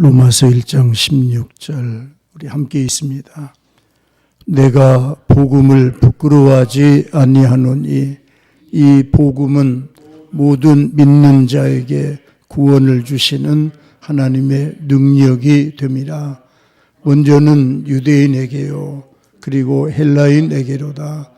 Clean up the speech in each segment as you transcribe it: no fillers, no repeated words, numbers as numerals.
로마서 1장 16절 우리 함께 있습니다. 내가 복음을 부끄러워하지 아니하노니 이 복음은 모든 믿는 자에게 구원을 주시는 하나님의 능력이 됨이라. 먼저는 유대인에게요 그리고 헬라인에게로다.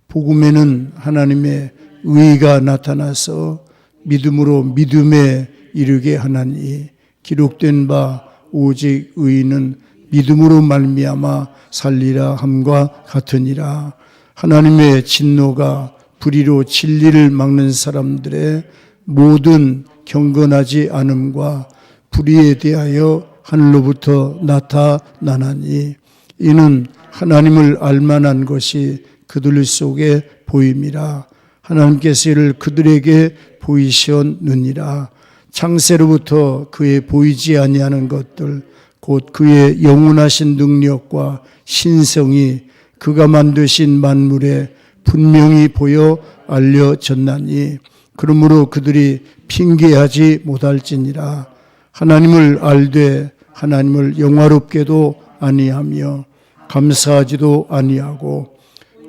복음에는 하나님의 의가 나타나서 믿음으로 믿음에 이르게 하나니 기록된 바 오직 의인은 믿음으로 말미암아 살리라 함과 같으니라. 하나님의 진노가 불의로 진리를 막는 사람들의 모든 경건하지 않음과 불의에 대하여 하늘로부터 나타나나니 이는 하나님을 알만한 것이 그들 속에 보임이라. 하나님께서 이를 그들에게 보이셨느니라. 창세로부터 그의 보이지 아니하는 것들 곧 그의 영원하신 능력과 신성이 그가 만드신 만물에 분명히 보여 알려졌나니 그러므로 그들이 핑계하지 못할지니라. 하나님을 알되 하나님을 영화롭게도 아니하며 감사하지도 아니하고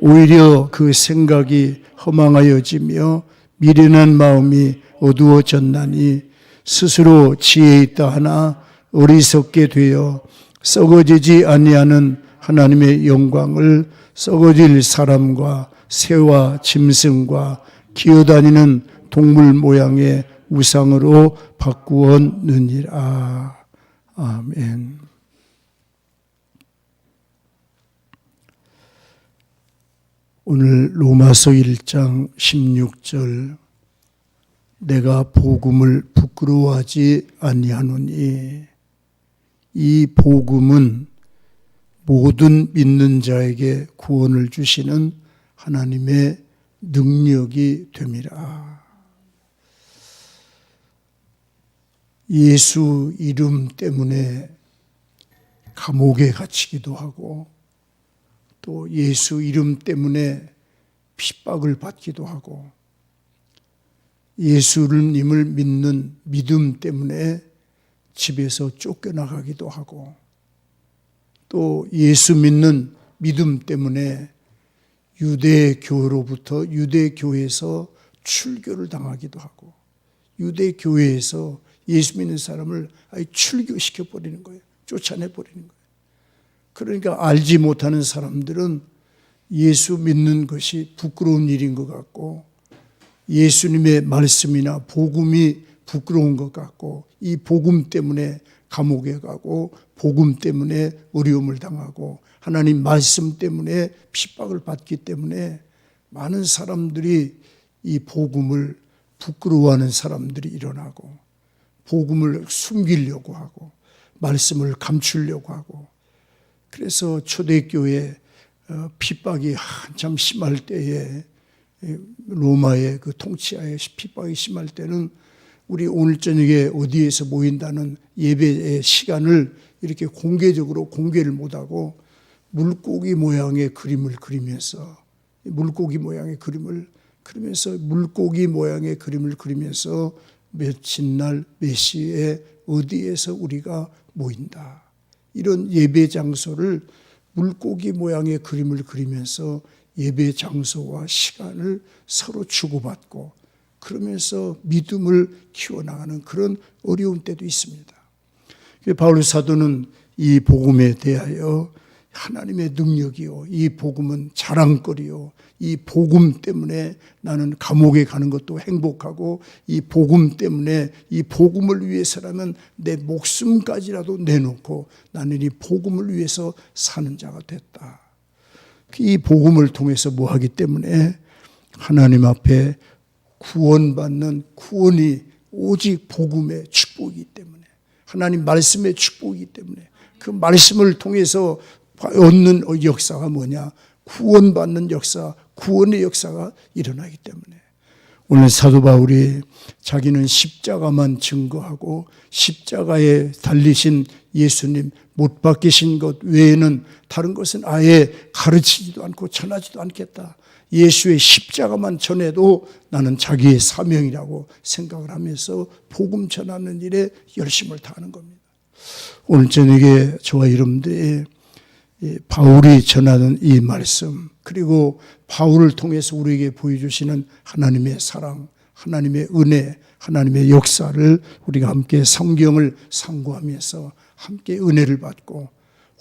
오히려 그 생각이 허망하여지며 미련한 마음이 어두워졌나니 스스로 지혜 있다 하나 어리석게 되어 썩어지지 아니하는 하나님의 영광을 썩어질 사람과 새와 짐승과 기어다니는 동물 모양의 우상으로 바꾸었느니라. 아멘. 오늘 로마서 1장 16절 내가 복음을 부끄러워하지 아니하노니 이 복음은 모든 믿는 자에게 구원을 주시는 하나님의 능력이 됨이라. 예수 이름 때문에 감옥에 갇히기도 하고 또 예수 이름 때문에 핍박을 받기도 하고 예수님을 믿는 믿음 때문에 집에서 쫓겨나가기도 하고 또 예수 믿는 믿음 때문에 유대교로부터 유대교회에서 출교를 당하기도 하고 유대교회에서 예수 믿는 사람을 아예 출교시켜버리는 거예요. 쫓아내버리는 거예요. 그러니까 알지 못하는 사람들은 예수 믿는 것이 부끄러운 일인 것 같고 예수님의 말씀이나 복음이 부끄러운 것 같고 이 복음 때문에 감옥에 가고 복음 때문에 어려움을 당하고 하나님 말씀 때문에 핍박을 받기 때문에 많은 사람들이 이 복음을 부끄러워하는 사람들이 일어나고 복음을 숨기려고 하고 말씀을 감추려고 하고 그래서 초대교회 핍박이 한참 심할 때에 로마의 그 통치하에 핍박이 심할 때는 우리 오늘 저녁에 어디에서 모인다는 예배의 시간을 이렇게 공개적으로 공개를 못하고 물고기 모양의 그림을 그리면서 물고기 모양의 그림을 그리면서 며칠 날 몇 시에 어디에서 우리가 모인다. 이런 예배 장소를 물고기 모양의 그림을 그리면서 예배 장소와 시간을 서로 주고받고 그러면서 믿음을 키워나가는 그런 어려운 때도 있습니다. 바울 사도는 이 복음에 대하여 하나님의 능력이요 이 복음은 자랑거리요 이 복음 때문에 나는 감옥에 가는 것도 행복하고 이 복음 때문에 이 복음을 위해서라면 내 목숨까지라도 내놓고 나는 이 복음을 위해서 사는 자가 됐다. 이 복음을 통해서 뭐 하기 때문에 하나님 앞에 구원받는 구원이 오직 복음의 축복이기 때문에 하나님 말씀의 축복이기 때문에 그 말씀을 통해서 얻는 역사가 뭐냐? 구원받는 역사, 구원의 역사가 일어나기 때문에 오늘 사도 바울이 자기는 십자가만 증거하고 십자가에 달리신 예수님 못 박히신 것 외에는 다른 것은 아예 가르치지도 않고 전하지도 않겠다. 예수의 십자가만 전해도 나는 자기의 사명이라고 생각을 하면서 복음 전하는 일에 열심을 다하는 겁니다. 오늘 저녁에 저와 여러분들이 바울이 전하는 이 말씀, 그리고 바울을 통해서 우리에게 보여주시는 하나님의 사랑, 하나님의 은혜, 하나님의 역사를 우리가 함께 성경을 상고하면서 함께 은혜를 받고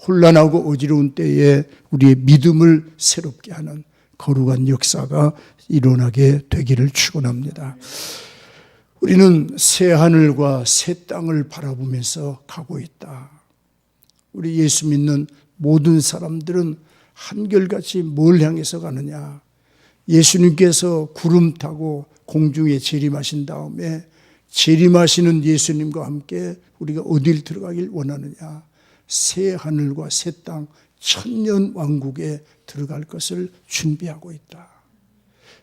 혼란하고 어지러운 때에 우리의 믿음을 새롭게 하는 거룩한 역사가 일어나게 되기를 축원합니다. 우리는 새 하늘과 새 땅을 바라보면서 가고 있다. 우리 예수 믿는 모든 사람들은 한결같이 뭘 향해서 가느냐? 예수님께서 구름 타고 공중에 재림하신 다음에 재림하시는 예수님과 함께 우리가 어딜 들어가길 원하느냐? 새 하늘과 새 땅, 천년 왕국에 들어갈 것을 준비하고 있다.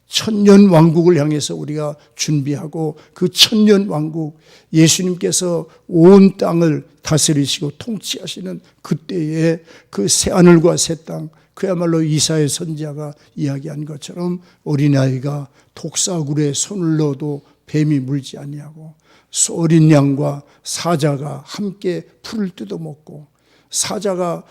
천년 왕국을 향해서 우리가 준비하고 그 천년 왕국, 예수님께서 온 땅을 다스리시고 통치하시는 그때에 그 새 하늘과 새 땅, 그야말로 이사야 선지자가 이야기한 것처럼 어린아이가 독사굴에 손을 넣어도 뱀이 물지 아니하고 어린 양과 사자가 함께 풀을 뜯어먹고 사자가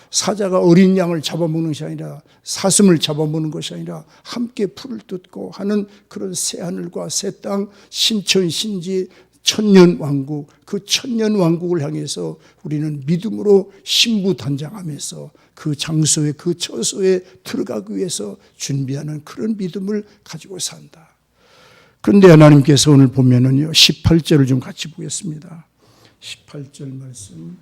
어린 양을 잡아먹는 것이 아니라 사슴을 잡아먹는 것이 아니라 함께 풀을 뜯고 하는 그런 새 하늘과 새 땅, 신천신지 천년 왕국, 그 천년 왕국을 향해서 우리는 믿음으로 신부단장하면서 그 장소에, 그 처소에 들어가기 위해서 준비하는 그런 믿음을 가지고 산다. 그런데 하나님께서 오늘 보면은요, 18절을 좀 같이 보겠습니다. 18절 말씀.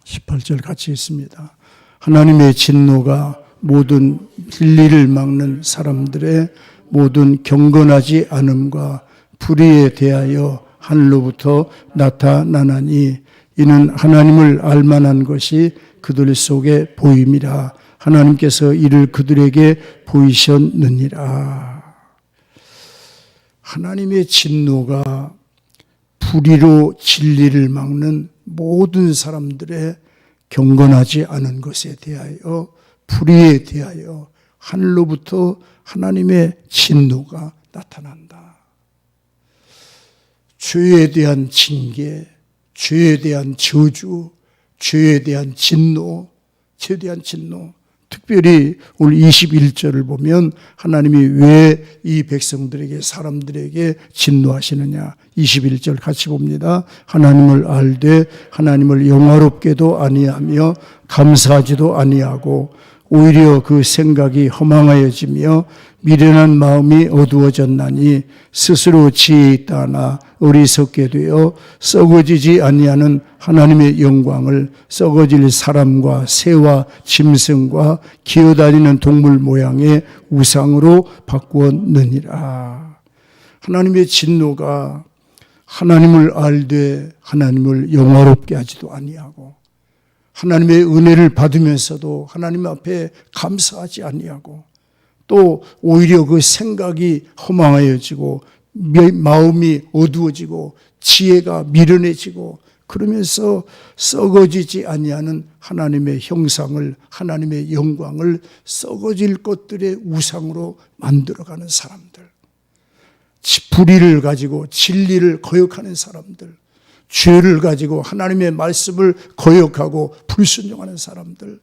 18절 같이 있습니다. 하나님의 진노가 모든 진리를 막는 사람들의 모든 경건하지 않음과 불의에 대하여 하늘로부터 나타나나니 이는 하나님을 알만한 것이 그들 속에 보임이라. 하나님께서 이를 그들에게 보이셨느니라. 하나님의 진노가 불의로 진리를 막는 모든 사람들의 경건하지 않은 것에 대하여, 불의에 대하여 하늘로부터 하나님의 진노가 나타난다. 죄에 대한 징계, 죄에 대한 저주, 죄에 대한 진노, 특별히 오늘 21절을 보면 하나님이 왜 이 백성들에게, 사람들에게 진노하시느냐. 21절 같이 봅니다. 하나님을 알되 하나님을 영화롭게도 아니하며 감사하지도 아니하고 오히려 그 생각이 허망하여지며 미련한 마음이 어두워졌나니 스스로 지혜 있다 하나 어리석게 되어 썩어지지 아니하는 하나님의 영광을 썩어질 사람과 새와 짐승과 기어다니는 동물 모양의 우상으로 바꾸었느니라. 하나님의 진노가 하나님을 알되 하나님을 영화롭게 하지도 아니하고 하나님의 은혜를 받으면서도 하나님 앞에 감사하지 아니하고 또 오히려 그 생각이 허망하여지고 마음이 어두워지고 지혜가 미련해지고 그러면서 썩어지지 아니하는 하나님의 형상을, 하나님의 영광을 썩어질 것들의 우상으로 만들어가는 사람들, 불의를 가지고 진리를 거역하는 사람들, 죄를 가지고 하나님의 말씀을 거역하고 불순종하는 사람들,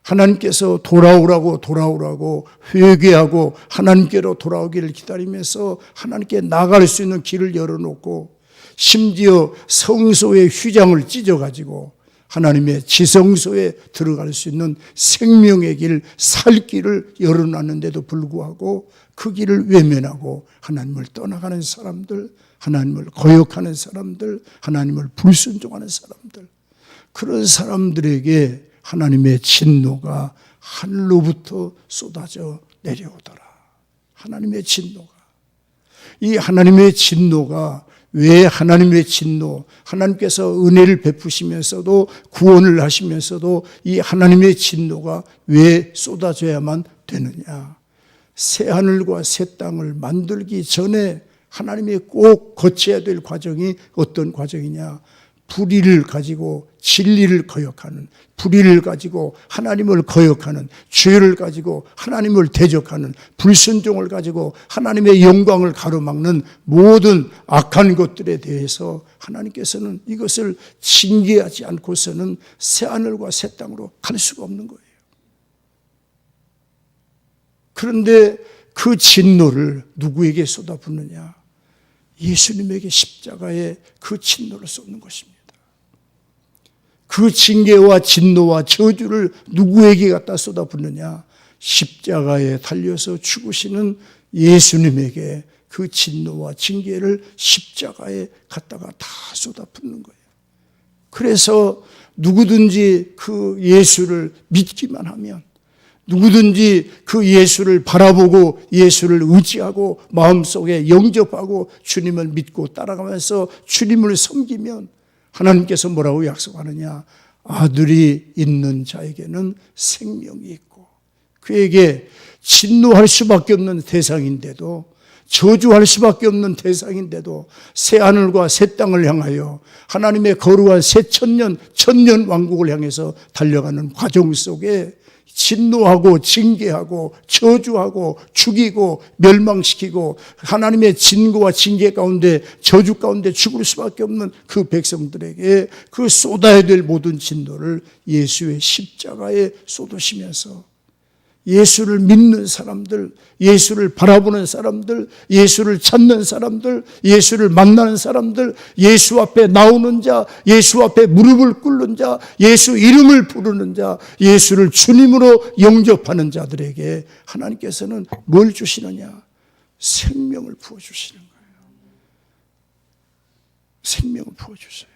하나님께서 돌아오라고 회개하고 하나님께로 돌아오기를 기다리면서 하나님께 나갈 수 있는 길을 열어놓고 심지어 성소의 휘장을 찢어가지고 하나님의 지성소에 들어갈 수 있는 생명의 길, 살 길을 열어놨는데도 불구하고 그 길을 외면하고 하나님을 떠나가는 사람들, 하나님을 거역하는 사람들, 하나님을 불순종하는 사람들, 그런 사람들에게 하나님의 진노가 하늘로부터 쏟아져 내려오더라. 하나님의 진노가. 이 하나님의 진노가 왜 하나님의 진노, 하나님께서 은혜를 베푸시면서도 구원을 하시면서도 이 하나님의 진노가 왜 쏟아져야만 되느냐. 새 하늘과 새 땅을 만들기 전에 하나님이 꼭 거쳐야 될 과정이 어떤 과정이냐. 불의를 가지고 진리를 거역하는, 불의를 가지고 하나님을 거역하는, 죄를 가지고 하나님을 대적하는, 불순종을 가지고 하나님의 영광을 가로막는 모든 악한 것들에 대해서 하나님께서는 이것을 징계하지 않고서는 새하늘과 새 땅으로 갈 수가 없는 거예요. 그런데 그 진노를 누구에게 쏟아붓느냐? 예수님에게 십자가에 그 진노를 쏟는 것입니다. 그 징계와 진노와 저주를 누구에게 갖다 쏟아붓느냐? 십자가에 달려서 죽으시는 예수님에게 그 진노와 징계를 십자가에 갖다가 다 쏟아붓는 거예요. 그래서 누구든지 그 예수를 믿기만 하면, 누구든지 그 예수를 바라보고 예수를 의지하고 마음속에 영접하고 주님을 믿고 따라가면서 주님을 섬기면 하나님께서 뭐라고 약속하느냐? 아들이 있는 자에게는 생명이 있고, 그에게 진노할 수밖에 없는 대상인데도, 저주할 수밖에 없는 대상인데도 새하늘과 새 땅을 향하여 하나님의 거룩한 새 천년 왕국을 향해서 달려가는 과정 속에 진노하고 징계하고 저주하고 죽이고 멸망시키고 하나님의 진고와 징계 가운데 저주 가운데 죽을 수밖에 없는 그 백성들에게 그 쏟아야 될 모든 진노를 예수의 십자가에 쏟으시면서 예수를 믿는 사람들, 예수를 바라보는 사람들, 예수를 찾는 사람들, 예수를 만나는 사람들, 예수 앞에 나오는 자, 예수 앞에 무릎을 꿇는 자, 예수 이름을 부르는 자, 예수를 주님으로 영접하는 자들에게 하나님께서는 뭘 주시느냐? 생명을 부어주시는 거예요. 생명을 부어주세요.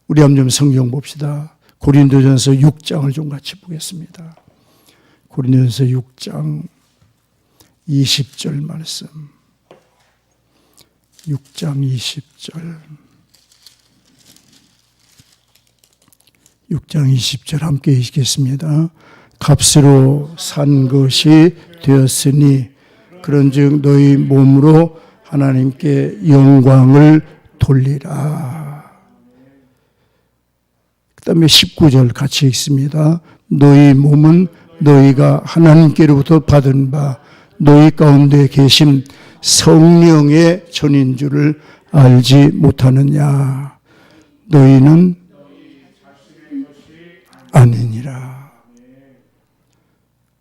우리 한번 성경 봅시다. 고린도전서 6장을 좀 같이 보겠습니다. 고린도전서 6장 20절 말씀. 6장 20절. 6장 20절 함께 읽겠습니다. 값으로 산 것이 되었으니 그런즉 너희 몸으로 하나님께 영광을 돌리라. 그 다음에 19절 같이 읽습니다. 너희 몸은 너희가 하나님께로부터 받은 바 너희 가운데 계신 성령의 전인 줄을 알지 못하느냐? 너희는 아니니라.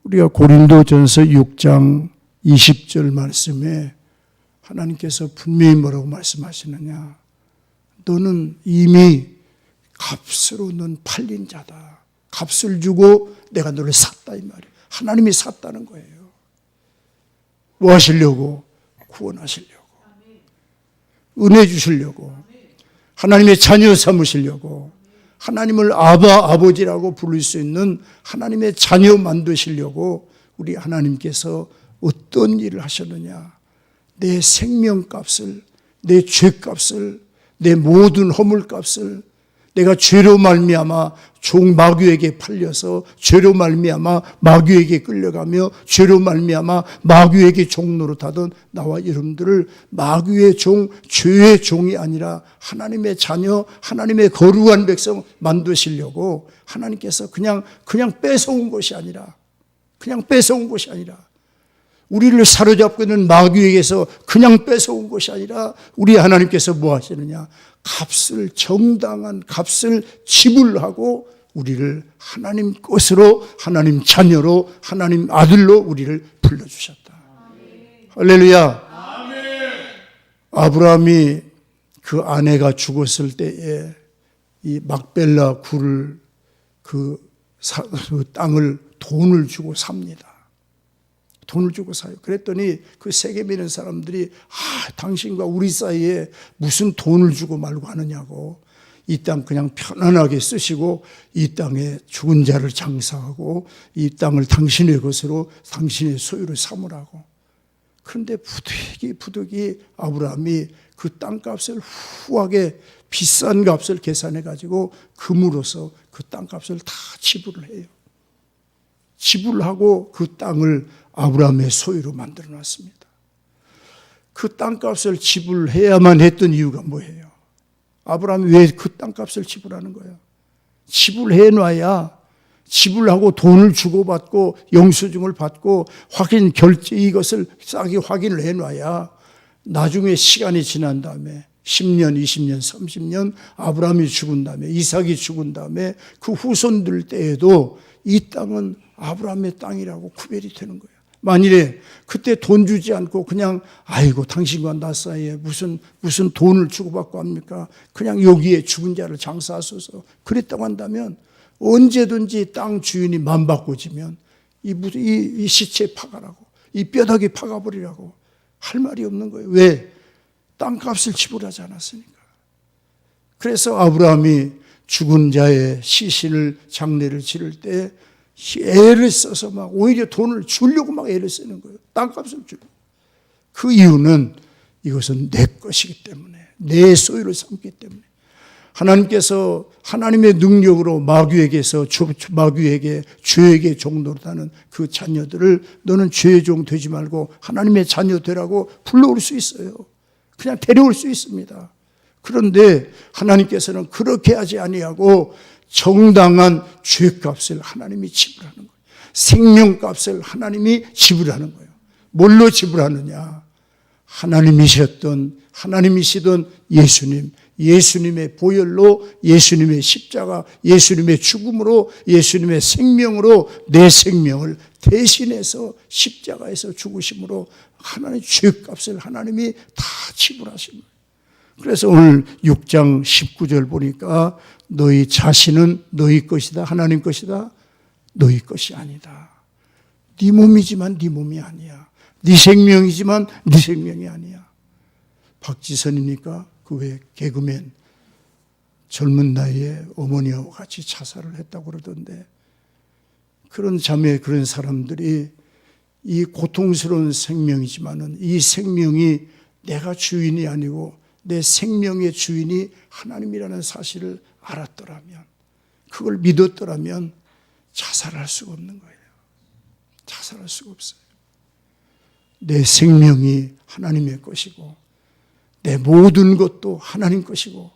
우리가 고린도전서 6장 20절 말씀에 하나님께서 분명히 뭐라고 말씀하시느냐? 너는 이미 값으로 넌 팔린 자다. 값을 주고 내가 너를 샀다 이 말이에요. 하나님이 샀다는 거예요. 뭐 하시려고? 구원하시려고. 은혜 주시려고. 하나님의 자녀 삼으시려고. 하나님을 아버지라고 부를 수 있는 하나님의 자녀 만드시려고 우리 하나님께서 어떤 일을 하셨느냐? 내 생명값을, 내 죄값을, 내 모든 허물값을 내가 죄로 말미암아 종 마귀에게 팔려서 죄로 말미암아 마귀에게 끌려가며 죄로 말미암아 마귀에게 종노릇하던 나와 여러분들을 마귀의 종, 죄의 종이 아니라 하나님의 자녀, 하나님의 거룩한 백성 만드시려고 하나님께서 그냥 뺏어온 것이 아니라 우리를 사로잡고 있는 마귀에게서 그냥 뺏어온 것이 아니라 우리 하나님께서 뭐 하시느냐? 정당한 값을 지불하고 우리를 하나님 것으로, 하나님 자녀로, 하나님 아들로 우리를 불러주셨다. 할렐루야. 아브라함이 그 아내가 죽었을 때에 이 막벨라 굴을 그 땅을 돈을 주고 삽니다. 돈을 주고 사요. 그랬더니 그 세겜에 있는 사람들이 당신과 우리 사이에 무슨 돈을 주고 말고 하느냐고, 이 땅 그냥 편안하게 쓰시고 이 땅에 죽은 자를 장사하고 이 땅을 당신의 것으로 당신의 소유를 삼으라고. 그런데 부득이 아브라함이 그 땅값을 후하게 비싼 값을 계산해 가지고 금으로서 그 땅값을 다 지불을 해요. 지불하고 그 땅을 아브라함의 소유로 만들어 놨습니다. 그 땅값을 지불해야만 했던 이유가 뭐예요? 아브라함이 왜 그 땅값을 지불하는 거예요? 지불해놔야 지불하고 돈을 주고받고 영수증을 받고 확인 결제 이것을 싸게 확인을 해놔야 나중에 시간이 지난 다음에 10년, 20년, 30년 아브라함이 죽은 다음에 이삭이 죽은 다음에 그 후손들 때에도 이 땅은 아브라함의 땅이라고 구별이 되는 거예요. 만일에 그때 돈 주지 않고 그냥 아이고 당신과 나 사이에 무슨 돈을 주고받고 합니까? 그냥 여기에 죽은 자를 장사하소서 그랬다고 한다면 언제든지 땅 주인이 맘 바꿔지면 이 시체 파가라고 이 뼈다귀 파가버리라고 할 말이 없는 거예요. 왜? 땅값을 지불하지 않았으니까. 그래서 아브라함이 죽은 자의 시신을 장례를 치를 때 애를 써서 막 오히려 돈을 주려고 막 애를 쓰는 거예요. 땅값을 주려고. 그 이유는 이것은 내 것이기 때문에 내 소유를 삼기 때문에 하나님께서 하나님의 능력으로 마귀에게 죄에게 종노릇하는 그 자녀들을 너는 죄의 종 되지 말고 하나님의 자녀 되라고 불러올 수 있어요. 그냥 데려올 수 있습니다. 그런데 하나님께서는 그렇게 하지 아니하고 정당한 죄값을 하나님이 지불하는 거예요. 생명값을 하나님이 지불하는 거예요. 뭘로 지불하느냐? 하나님이시던 예수님의 보혈로 예수님의 십자가, 예수님의 죽음으로 예수님의 생명으로 내 생명을 대신해서 십자가에서 죽으심으로 하나님의 죄값을 하나님이 다 지불하신 거예요. 그래서 오늘 6장 19절 보니까 너희 자신은 너희 것이다. 하나님 것이다. 너희 것이 아니다. 네 몸이지만 네 몸이 아니야. 네 생명이지만 네 생명이 아니야. 박지선이니까 그 외 개그맨 젊은 나이에 어머니하고 같이 자살을 했다고 그러던데 그런 자매 그런 사람들이 이 고통스러운 생명이지만은 이 생명이 내가 주인이 아니고 내 생명의 주인이 하나님이라는 사실을 알았더라면 그걸 믿었더라면 자살할 수가 없는 거예요. 자살할 수가 없어요. 내 생명이 하나님의 것이고 내 모든 것도 하나님 것이고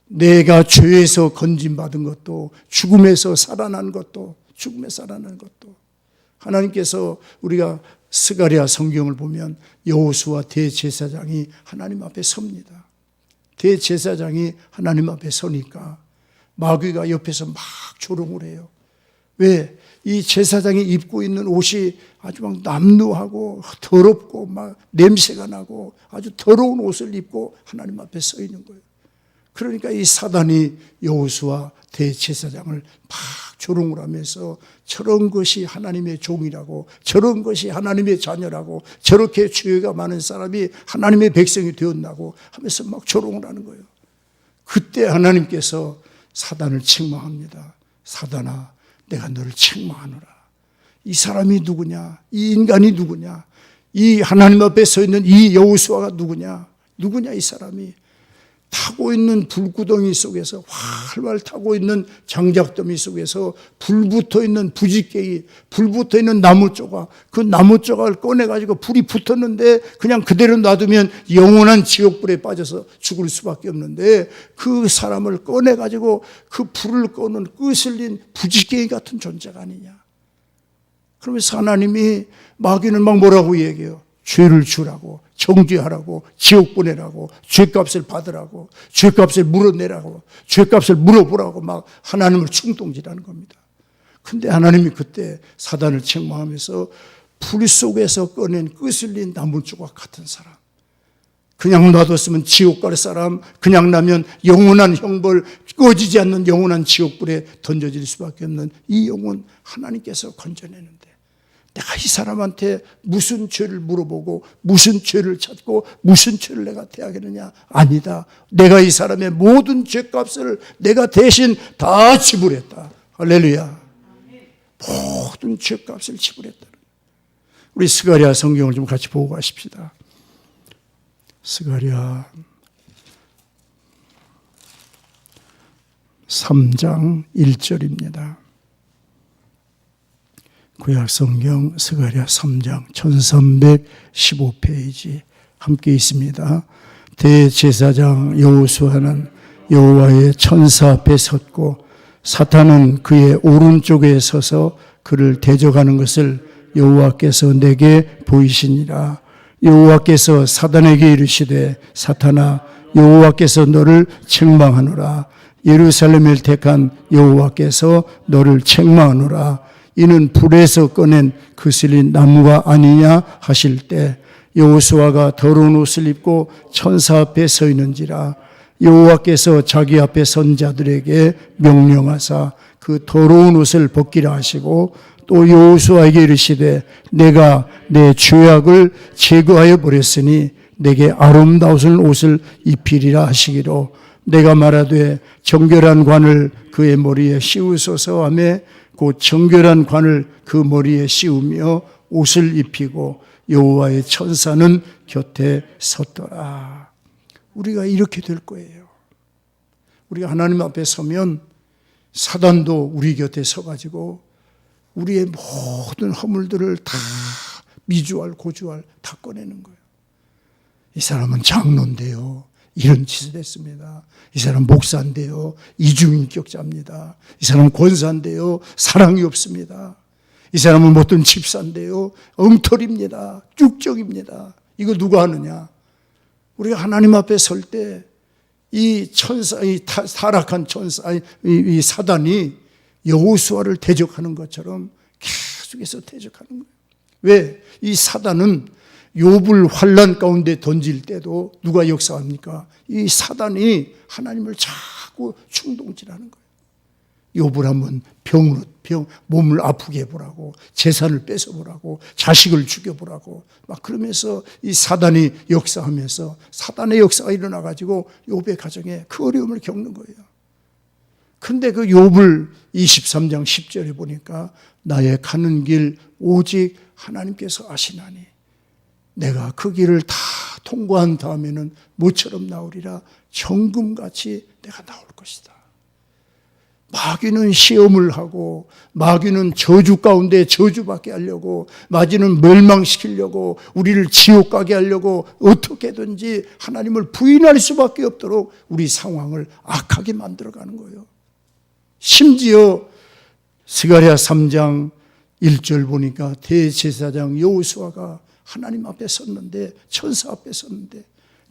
내가 죄에서 건진받은 것도 죽음에서 살아난 것도 하나님께서 우리가 스가랴 성경을 보면 여호수아 대제사장이 하나님 앞에 섭니다. 대제사장이 하나님 앞에 서니까 마귀가 옆에서 막 조롱을 해요. 왜? 이 제사장이 입고 있는 옷이 아주 막 남루하고 더럽고 막 냄새가 나고 아주 더러운 옷을 입고 하나님 앞에 서 있는 거예요. 그러니까 이 사단이 여호수아 대제사장을 막 조롱을 하면서 저런 것이 하나님의 종이라고 저런 것이 하나님의 자녀라고 저렇게 죄가 많은 사람이 하나님의 백성이 되었나고 하면서 막 조롱을 하는 거예요. 그때 하나님께서 사단을 책망합니다. 사단아 내가 너를 책망하노라. 이 사람이 누구냐? 이 인간이 누구냐? 이 하나님 앞에 서 있는 이 여호수아가 누구냐 이 사람이 타고 있는 불구덩이 속에서 활활 타고 있는 장작더미 속에서 불 붙어 있는 부지깽이, 불 붙어 있는 나무 조각, 그 나무 조각을 꺼내가지고 불이 붙었는데 그냥 그대로 놔두면 영원한 지옥불에 빠져서 죽을 수밖에 없는데 그 사람을 꺼내가지고 그 불을 꺼는 끄슬린 부지깽이 같은 존재가 아니냐. 그러면서 하나님이 마귀는 막 뭐라고 얘기해요? 죄를 주라고, 정죄하라고, 지옥 보내라고, 죄값을 받으라고, 죄값을 물어내라고, 죄값을 물어보라고 막 하나님을 충동질하는 겁니다. 근데 하나님이 그때 사단을 책망하면서 불 속에서 꺼낸 끄슬린 나무 조각 같은 사람, 그냥 놔뒀으면 지옥 갈 사람, 그냥 나면 영원한 형벌, 꺼지지 않는 영원한 지옥불에 던져질 수밖에 없는 이 영혼 하나님께서 건져내는데 내가 이 사람한테 무슨 죄를 물어보고 무슨 죄를 찾고 무슨 죄를 내가 대하겠느냐? 아니다. 내가 이 사람의 모든 죄값을 내가 대신 다 지불했다. 할렐루야. 모든 죄값을 지불했다. 우리 스가랴 성경을 좀 같이 보고 가십시다. 스가랴 3장 1절입니다. 구약성경 스가랴 3장 1315페이지 함께 있습니다. 대제사장 여호수아는 여호와의 천사 앞에 섰고 사탄은 그의 오른쪽에 서서 그를 대적하는 것을 여호와께서 내게 보이시니라. 여호와께서 사탄에게 이르시되 사탄아 여호와께서 너를 책망하노라. 예루살렘을 택한 여호와께서 너를 책망하노라. 이는 불에서 꺼낸 그슬린 나무가 아니냐 하실 때 여호수아가 더러운 옷을 입고 천사 앞에 서 있는지라. 여호와께서 자기 앞에 선 자들에게 명령하사 그 더러운 옷을 벗기라 하시고 또 여호수아에게 이르시되 내가 내 죄악을 제거하여 버렸으니 내게 아름다운 옷을 입히리라 하시기로 내가 말하되 정결한 관을 그의 머리에 씌우소서 하매 곧 정결한 관을 그 머리에 씌우며 옷을 입히고 여호와의 천사는 곁에 섰더라. 우리가 이렇게 될 거예요. 우리가 하나님 앞에 서면 사단도 우리 곁에 서가지고 우리의 모든 허물들을 다 미주알 고주알 다 꺼내는 거예요. 이 사람은 장로인데요, 이런 짓을 했습니다. 이 사람 목사인데요, 이중인격자입니다. 이 사람은 권사인데요, 사랑이 없습니다. 이 사람은 어떤 집사인데요, 엉터리입니다. 쭉적입니다. 이거 누가 하느냐? 우리가 하나님 앞에 설 때 이 천사, 이 타락한 천사, 이 사단이 여호수아를 대적하는 것처럼 계속해서 대적하는 거예요. 왜? 이 사단은 욥을 환난 가운데 던질 때도 누가 역사합니까? 이 사단이 하나님을 자꾸 충동질하는 거예요. 욥을 한번 몸을 아프게 해보라고, 재산을 뺏어보라고, 자식을 죽여보라고 막 그러면서 이 사단이 역사하면서 사단의 역사가 일어나가지고 욥의 가정에 그 어려움을 겪는 거예요. 근데 그 욥을 23장 10절에 보니까 나의 가는 길 오직 하나님께서 아시나니 내가 그 길을 다 통과한 다음에는 모처럼 나오리라. 정금같이 내가 나올 것이다. 마귀는 시험을 하고 마귀는 저주 가운데 저주받게 하려고, 마귀는 멸망시키려고, 우리를 지옥 가게 하려고 어떻게든지 하나님을 부인할 수밖에 없도록 우리 상황을 악하게 만들어가는 거예요. 심지어 스가랴 3장 1절 보니까 대제사장 여호수아가 하나님 앞에 섰는데, 천사 앞에 섰는데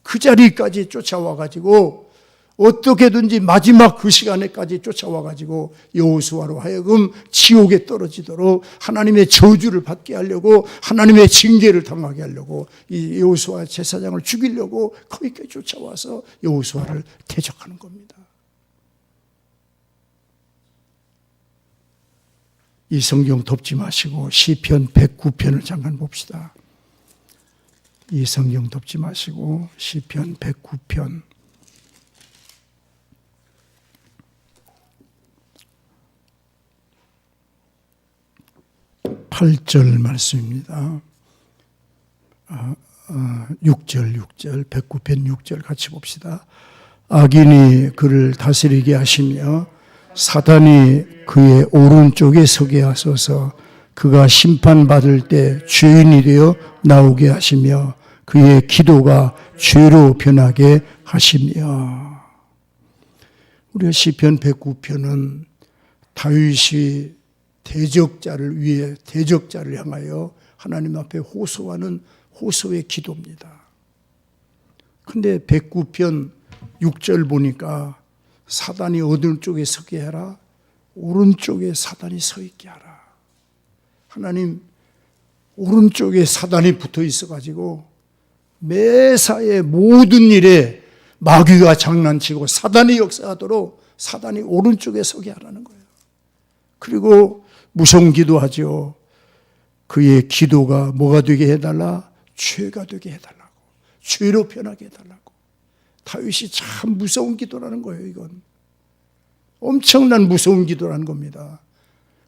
그 자리까지 쫓아와가지고 어떻게든지 마지막 그 시간에까지 쫓아와가지고 여호수아로 하여금 지옥에 떨어지도록 하나님의 저주를 받게 하려고, 하나님의 징계를 당하게 하려고 이 여호수아 제사장을 죽이려고 거기까지 쫓아와서 여호수아를 대적하는 겁니다. 이 성경 덮지 마시고 시편 109편을 잠깐 봅시다. 이 성경 덮지 마시고 시편 109편 8절 말씀입니다. 6절 109편 6절 같이 봅시다. 악인이 그를 다스리게 하시며 사단이 그의 오른쪽에 서게 하소서. 그가 심판받을 때 죄인이 되어 나오게 하시며 그의 기도가 죄로 변하게 하시며. 우리가 시편 109편은 다윗이 대적자를 위해, 대적자를 향하여 하나님 앞에 호소하는 호소의 기도입니다. 근데 109편 6절 보니까 사단이 어느 쪽에 서게 하라? 오른쪽에 사단이 서 있게 하라. 하나님 오른쪽에 사단이 붙어 있어가지고 매사의 모든 일에 마귀가 장난치고 사단이 역사하도록 사단이 오른쪽에 서게 하라는 거예요. 그리고 무서운 기도하죠. 그의 기도가 뭐가 되게 해달라? 죄가 되게 해달라고, 죄로 변하게 해달라고. 다윗이 참 무서운 기도라는 거예요. 이건 엄청난 무서운 기도라는 겁니다.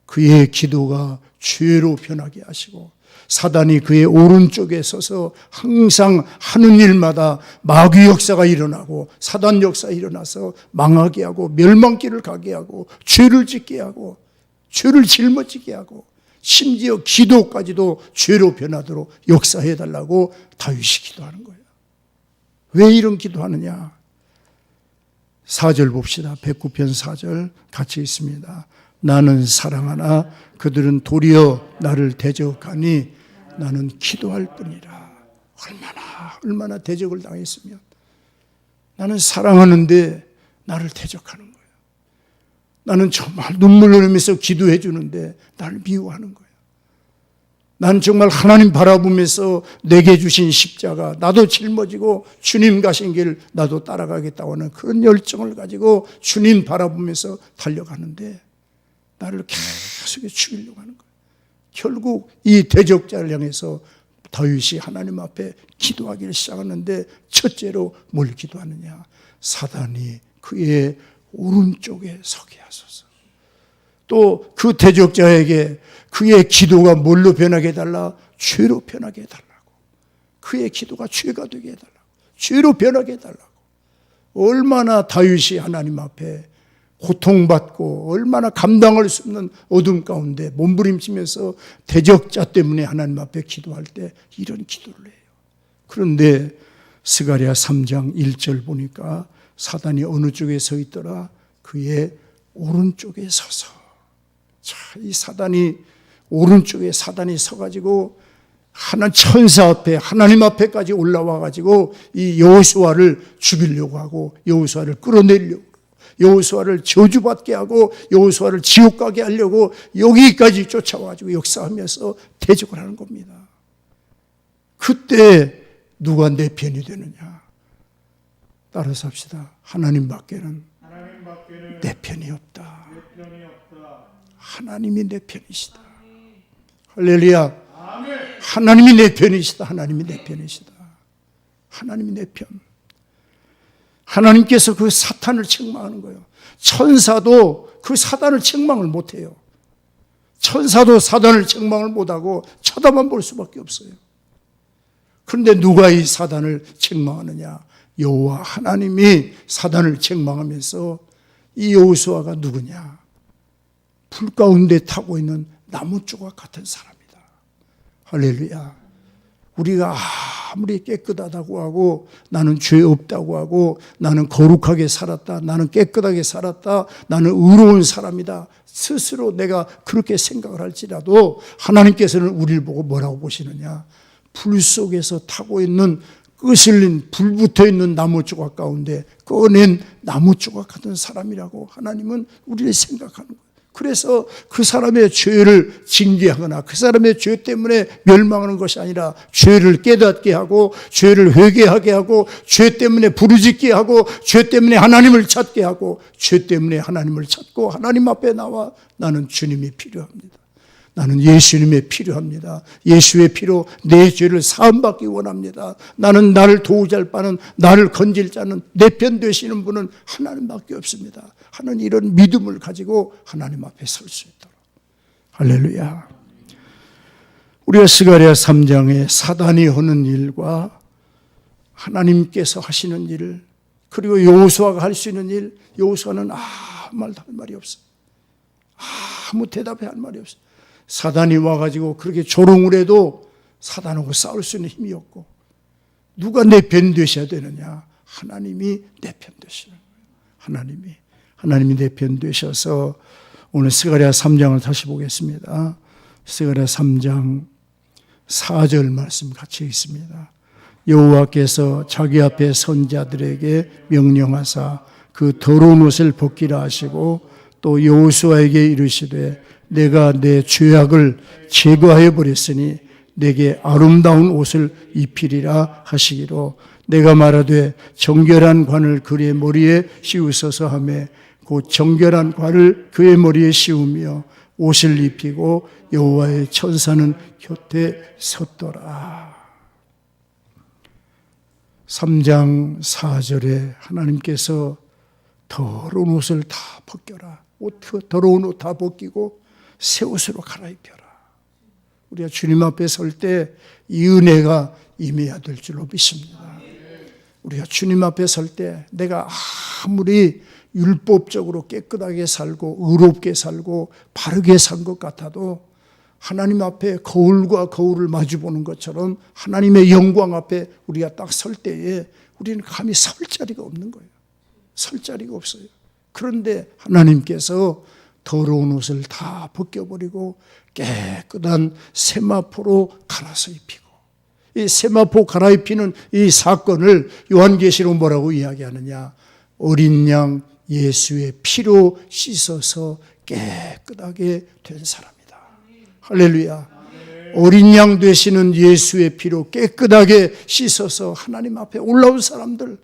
그의 기도가 죄로 변하게 하시고 사단이 그의 오른쪽에 서서 항상 하는 일마다 마귀 역사가 일어나고 사단 역사가 일어나서 망하게 하고 멸망길을 가게 하고 죄를 짓게 하고 죄를 짊어지게 하고 심지어 기도까지도 죄로 변하도록 역사해달라고 다윗이 기도하는 거예요. 왜 이런 기도하느냐? 4절 봅시다. 109편 4절 같이 있습니다. 나는 사랑하나 그들은 도리어 나를 대적하니 나는 기도할 뿐이라. 얼마나 대적을 당했으면 나는 사랑하는데 나를 대적하는 거예요. 나는 정말 눈물 흘리면서 기도해 주는데 나를 미워하는 거예요. 난 정말 하나님 바라보면서 내게 주신 십자가, 나도 짊어지고 주님 가신 길 나도 따라가겠다고 하는 그런 열정을 가지고 주님 바라보면서 달려가는데 나를 계속 죽이려고 하는 거예요. 결국 이 대적자를 향해서 다윗이 하나님 앞에 기도하기를 시작하는데 첫째로 뭘 기도하느냐? 사단이 그의 오른쪽에 서게 하소서. 또 그 대적자에게 그의 기도가 뭘로 변하게 해달라? 죄로 변하게 해달라고. 그의 기도가 죄가 되게 해달라고. 죄로 변하게 해달라고. 얼마나 다윗이 하나님 앞에 고통받고 얼마나 감당할 수 없는 어둠 가운데 몸부림치면서 대적자 때문에 하나님 앞에 기도할 때 이런 기도를 해요. 그런데 스가랴 3장 1절 보니까 사단이 어느 쪽에 서 있더라? 그의 오른쪽에 서서. 자, 이 사단이 오른쪽에 사단이 서가지고 하나님 천사 앞에 하나님 앞에까지 올라와가지고 이 여호수아를 죽이려고 하고 여호수아를 끌어내려고 여호수아를 저주받게 하고 여호수아를 지옥 가게 하려고 여기까지 쫓아와가지고 역사하면서 대적을 하는 겁니다. 그때 누가 내 편이 되느냐? 따라서 합시다. 하나님밖에는 내 편이 없다. 하나님이 내 편이시다. 할렐루야. 하나님이 내 편이시다. 하나님이 내 편이시다. 하나님이 내 편. 하나님께서 그 사탄을 책망하는 거예요. 천사도 그 사단을 책망을 못해요. 천사도 사단을 책망을 못하고 쳐다만 볼 수밖에 없어요. 그런데 누가 이 사단을 책망하느냐? 여호와 하나님이 사단을 책망하면서 이 여호수아가 누구냐? 불 가운데 타고 있는 나무 조각 같은 사람이다. 할렐루야. 우리가 아무리 깨끗하다고 하고 나는 죄 없다고 하고 나는 거룩하게 살았다. 나는 깨끗하게 살았다. 나는 의로운 사람이다. 스스로 내가 그렇게 생각을 할지라도 하나님께서는 우리를 보고 뭐라고 보시느냐? 불 속에서 타고 있는 끄슬린 불 붙어 있는 나무 조각 가운데 꺼낸 나무 조각 같은 사람이라고 하나님은 우리를 생각하는 거예요. 그래서 그 사람의 죄를 징계하거나 그 사람의 죄 때문에 멸망하는 것이 아니라 죄를 깨닫게 하고 죄를 회개하게 하고 죄 때문에 부르짖게 하고 죄 때문에 하나님을 찾게 하고 죄 때문에 하나님을 찾고 하나님 앞에 나와 나는 주님이 필요합니다. 나는 예수님이 필요합니다. 예수의 피로 내 죄를 사함받기 원합니다. 나는 나를 도우잘 바는 나를 건질 자는 내 편 되시는 분은 하나님밖에 없습니다. 하는 이런 믿음을 가지고 하나님 앞에 설 수 있도록. 할렐루야. 우리가 스가랴 3장에 사단이 하는 일과 하나님께서 하시는 일 그리고 여호수아가 할 수 있는 일 여호수아는 아무 말도 할 말이 없어요. 아무 대답에 할 말이 없어요. 사단이 와가지고 그렇게 조롱을 해도 사단하고 싸울 수 있는 힘이 없고 누가 내 편 되셔야 되느냐? 하나님이 내 편 되시는 거예요. 하나님이 내 편 되셔서 오늘 스가랴 3장을 다시 보겠습니다. 스가랴 3장 4절 말씀 같이 있습니다. 여호와께서 자기 앞에 선자들에게 명령하사 그 더러운 옷을 벗기라 하시고 또 여호수아에게 이르시되 내가 내 죄악을 제거하여 버렸으니 내게 아름다운 옷을 입히리라 하시기로 내가 말하되 정결한 관을 그의 머리에 씌우소서 하매 곧 정결한 관을 그의 머리에 씌우며 옷을 입히고 여호와의 천사는 곁에 섰더라. 3장 4절에 하나님께서 더러운 옷을 다 벗겨라. 더러운 옷 다 벗기고 새 옷으로 갈아입혀라. 우리가 주님 앞에 설 때 이 은혜가 임해야 될 줄로 믿습니다. 우리가 주님 앞에 설 때 내가 아무리 율법적으로 깨끗하게 살고 의롭게 살고 바르게 산 것 같아도 하나님 앞에 거울과 거울을 마주보는 것처럼 하나님의 영광 앞에 우리가 딱 설 때에 우리는 감히 설 자리가 없는 거예요. 설 자리가 없어요. 그런데 하나님께서 더러운 옷을 다 벗겨버리고 깨끗한 세마포로 갈아서 입히고, 이 세마포 갈아입히는 이 사건을 요한계시록 뭐라고 이야기하느냐? 어린 양 예수의 피로 씻어서 깨끗하게 된 사람이다. 할렐루야. 어린 양 되시는 예수의 피로 깨끗하게 씻어서 하나님 앞에 올라온 사람들,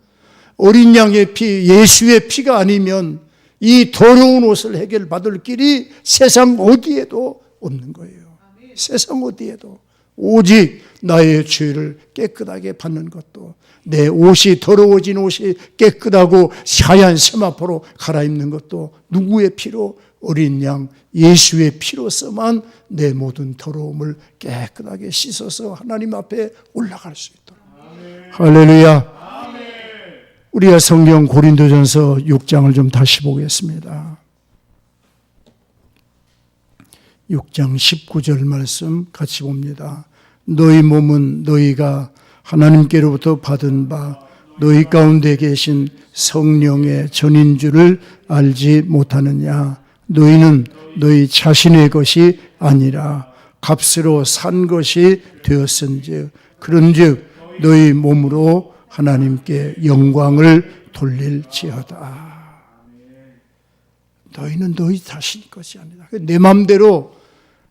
어린 양의 피, 예수의 피가 아니면 이 더러운 옷을 해결받을 길이 세상 어디에도 없는 거예요. 세상 어디에도. 오직 나의 죄를 깨끗하게 받는 것도, 내 옷이 더러워진 옷이 깨끗하고 하얀 세마포로 갈아입는 것도 누구의 피로? 어린 양 예수의 피로서만 내 모든 더러움을 깨끗하게 씻어서 하나님 앞에 올라갈 수 있도록. 할렐루야. 우리가 성경 고린도전서 6장을 좀 다시 보겠습니다. 6장 19절 말씀 같이 봅니다. 너희 몸은 너희가 하나님께로부터 받은 바 너희 가운데 계신 성령의 전인 줄을 알지 못하느냐? 너희는 너희 자신의 것이 아니라 값으로 산 것이 되었은즉 그런즉 너희 몸으로 하나님께 영광을 돌릴지어다. 너희는 너희 자신의 것이 아니라, 내 마음대로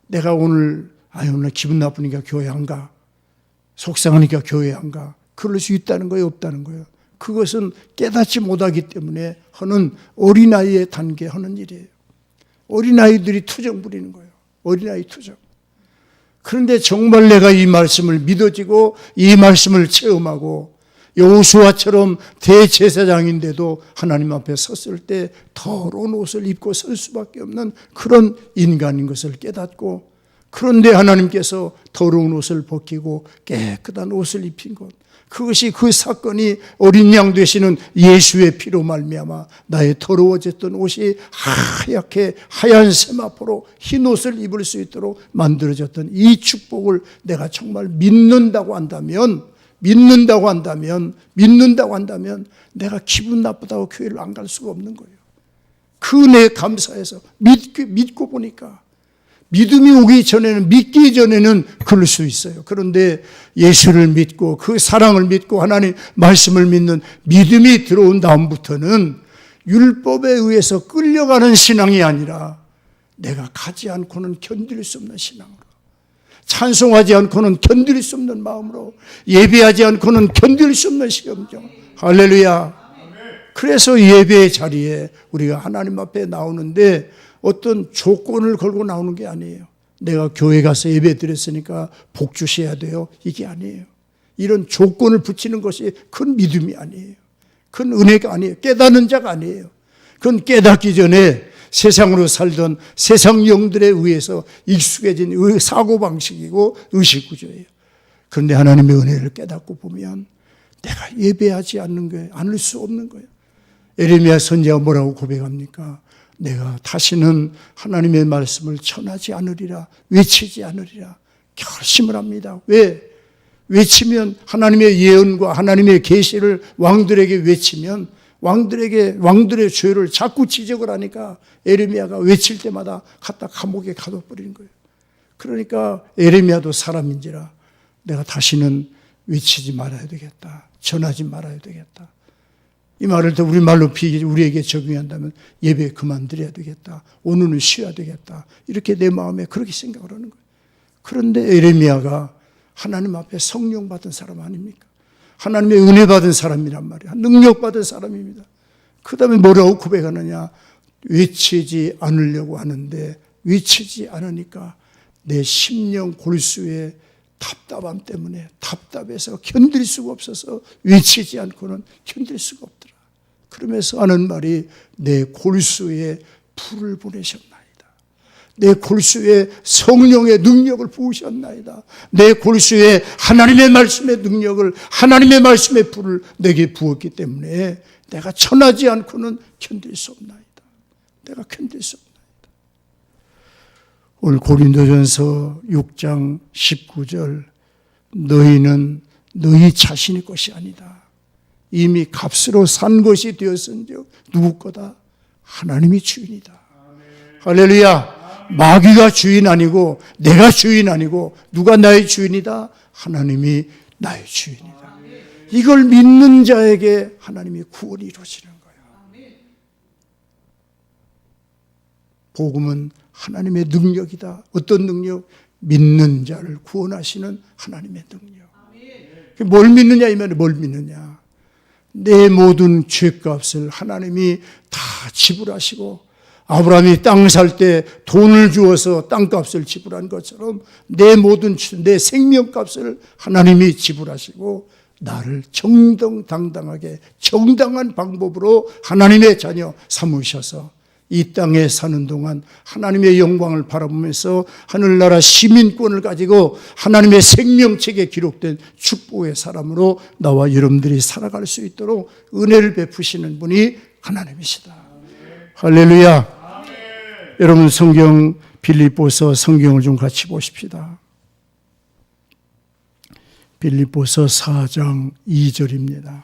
내가 오늘 기분 나쁘니까 교회 안 가, 속상하니까 교회 안 가, 그럴 수 있다는 거예요, 없다는 거예요? 그것은 깨닫지 못하기 때문에 하는 어린아이의 단계 하는 일이에요. 어린아이들이 투정 부리는 거예요. 어린아이 투정. 그런데 정말 내가 이 말씀을 믿어지고 이 말씀을 체험하고 여호수아처럼 대제사장인데도 하나님 앞에 섰을 때 더러운 옷을 입고 설 수밖에 없는 그런 인간인 것을 깨닫고, 그런데 하나님께서 더러운 옷을 벗기고 깨끗한 옷을 입힌 것, 그것이 그 사건이 어린 양 되시는 예수의 피로 말미암아 나의 더러워졌던 옷이 하얗게 하얀 세마포로 흰 옷을 입을 수 있도록 만들어졌던 이 축복을 내가 정말 믿는다고 한다면 내가 기분 나쁘다고 교회를 안 갈 수가 없는 거예요. 그 은혜에 감사해서 믿고 보니까, 믿음이 오기 전에는, 믿기 전에는 그럴 수 있어요. 그런데 예수를 믿고 그 사랑을 믿고 하나님 말씀을 믿는 믿음이 들어온 다음부터는 율법에 의해서 끌려가는 신앙이 아니라 내가 가지 않고는 견딜 수 없는 신앙으로, 찬송하지 않고는 견딜 수 없는 마음으로, 예배하지 않고는 견딜 수 없는 심정. 할렐루야. 그래서 예배의 자리에 우리가 하나님 앞에 나오는데 어떤 조건을 걸고 나오는 게 아니에요. 내가 교회 가서 예배 드렸으니까 복 주셔야 돼요. 이게 아니에요. 이런 조건을 붙이는 것이 큰 믿음이 아니에요. 큰 은혜가 아니에요. 깨닫는 자가 아니에요. 그건 깨닫기 전에 세상으로 살던 세상 영들에 의해서 익숙해진 사고방식이고 의식구조예요. 그런데 하나님의 은혜를 깨닫고 보면 내가 예배하지 않을 수 없는 거예요. 예레미야 선지자가 뭐라고 고백합니까? 내가 다시는 하나님의 말씀을 전하지 않으리라, 외치지 않으리라 결심을 합니다. 왜? 외치면 하나님의 예언과 하나님의 계시를 왕들에게 외치면 왕들의 죄를 자꾸 지적을 하니까 예레미야가 외칠 때마다 갖다 감옥에 가둬버리는 거예요. 그러니까 예레미야도 사람인지라 내가 다시는 외치지 말아야 되겠다, 전하지 말아야 되겠다. 이 말을 더 우리말로 우리에게 적용한다면 예배 그만드려야 되겠다, 오늘은 쉬어야 되겠다, 이렇게 내 마음에 그렇게 생각을 하는 거예요. 그런데 예레미야가 하나님 앞에 성령 받은 사람 아닙니까? 하나님의 은혜 받은 사람이란 말이야. 능력 받은 사람입니다. 그 다음에 뭐라고 고백하느냐? 외치지 않으려고 하는데 외치지 않으니까 내 심령 골수에 답답함 때문에 답답해서 견딜 수가 없어서 외치지 않고는 견딜 수가 없더라. 그러면서 하는 말이 내 골수에 불을 보내셨나이다. 내 골수에 성령의 능력을 부으셨나이다. 내 골수에 하나님의 말씀의 능력을, 하나님의 말씀의 불을 내게 부었기 때문에 내가 전하지 않고는 견딜 수 없나이다. 내가 견딜 수 없나이다. 오늘 고린도전서 6장 19절 너희는 너희 자신의 것이 아니다. 이미 값으로 산 것이 되었은즉 누구 거다? 하나님이 주인이다. 할렐루야. 마귀가 주인 아니고 내가 주인 아니고 누가 나의 주인이다? 하나님이 나의 주인이다. 이걸 믿는 자에게 하나님이 구원이 이루어지는 거예요. 복음은 하나님의 능력이다. 어떤 능력? 믿는 자를 구원하시는 하나님의 능력. 뭘 믿느냐 이 말이 뭘 믿느냐? 내 모든 죄값을 하나님이 다 지불하시고 아브라함이 땅 살 때 돈을 주어서 땅값을 지불한 것처럼 내 모든 내 생명값을 하나님이 지불하시고 나를 정정당당하게 정당한 방법으로 하나님의 자녀 삼으셔서 이 땅에 사는 동안 하나님의 영광을 바라보면서 하늘나라 시민권을 가지고 하나님의 생명책에 기록된 축복의 사람으로 나와 여러분들이 살아갈 수 있도록 은혜를 베푸시는 분이 하나님이시다. 할렐루야. 여러분 성경 빌립보서 성경을 좀 같이 보십시다. 빌립보서 4장 2절입니다.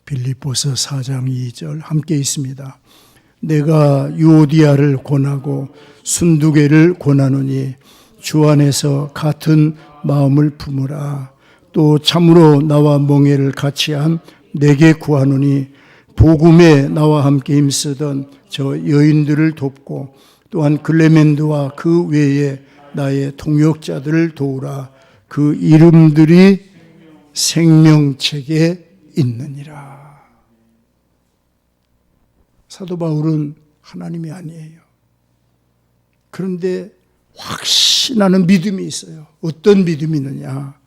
빌립보서 4장 2절 함께 있습니다. 내가 유오디아를 권하고 순두개를 권하노니 주 안에서 같은 마음을 품으라. 또 참으로 나와 멍에를 같이 한 내게 구하노니 복음에 나와 함께 힘쓰던 저 여인들을 돕고 또한 글레멘드와 그 외에 나의 동역자들을 도우라. 그 이름들이 생명책에 있느니라. 사도 바울은 하나님이 아니에요. 그런데 확신하는 믿음이 있어요. 어떤 믿음이 있느냐?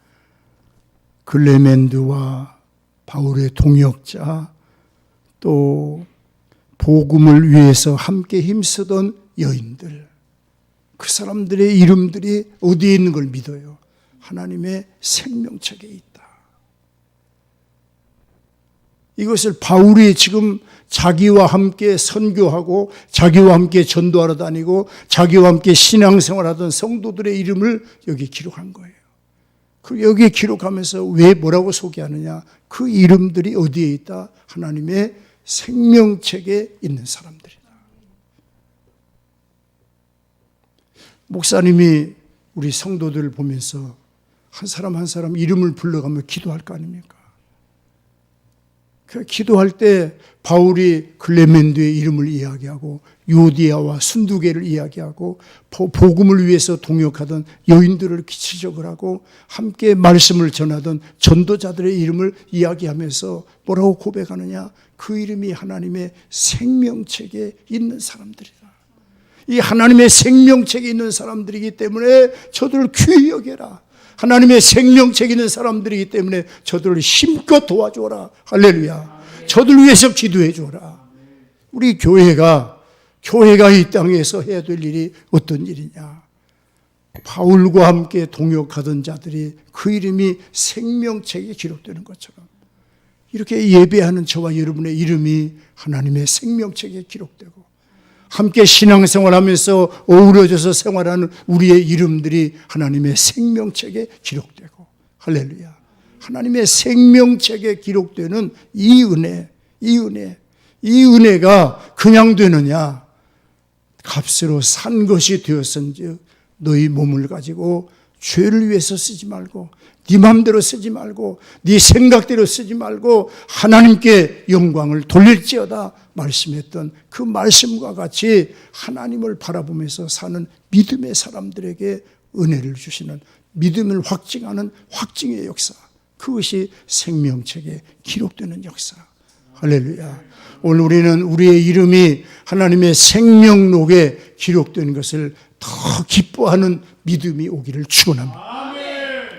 글레멘드와 바울의 동역자, 또 복음을 위해서 함께 힘쓰던 여인들, 그 사람들의 이름들이 어디에 있는 걸 믿어요? 하나님의 생명책에 있다. 이것을 바울이 지금 자기와 함께 선교하고 자기와 함께 전도하러 다니고 자기와 함께 신앙생활하던 성도들의 이름을 여기 기록한 거예요. 그 여기에 기록하면서 왜 뭐라고 소개하느냐? 그 이름들이 어디에 있다? 하나님의 생명책에 있는 사람들이다. 목사님이 우리 성도들을 보면서 한 사람 한 사람 이름을 불러가며 기도할 거 아닙니까? 그 기도할 때 바울이 글레멘드의 이름을 이야기하고 유오디아와 순두개를 이야기하고 복음을 위해서 동역하던 여인들을 지적을 하고 함께 말씀을 전하던 전도자들의 이름을 이야기하면서 뭐라고 고백하느냐? 그 이름이 하나님의 생명책에 있는 사람들이다. 이 하나님의 생명책에 있는 사람들이기 때문에 저들을 귀히 여겨라. 하나님의 생명책 있는 사람들이기 때문에 저들을 힘껏 도와줘라. 할렐루야. 저들 위해서 기도해 줘라. 우리 교회가 이 땅에서 해야 될 일이 어떤 일이냐? 바울과 함께 동역하던 자들이 그 이름이 생명책에 기록되는 것처럼 이렇게 예배하는 저와 여러분의 이름이 하나님의 생명책에 기록되고 함께 신앙생활하면서 어우러져서 생활하는 우리의 이름들이 하나님의 생명책에 기록되고, 할렐루야. 하나님의 생명책에 기록되는 이 은혜가 그냥 되느냐? 값으로 산 것이 되었은즉 너희 몸을 가지고 죄를 위해서 쓰지 말고 네 마음대로 쓰지 말고 네 생각대로 쓰지 말고 하나님께 영광을 돌릴지어다 말씀했던 그 말씀과 같이 하나님을 바라보면서 사는 믿음의 사람들에게 은혜를 주시는 믿음을 확증하는 확증의 역사, 그것이 생명책에 기록되는 역사. 할렐루야. 오늘 우리는 우리의 이름이 하나님의 생명록에 기록된 것을 더 기뻐하는 믿음이 오기를 축원합니다.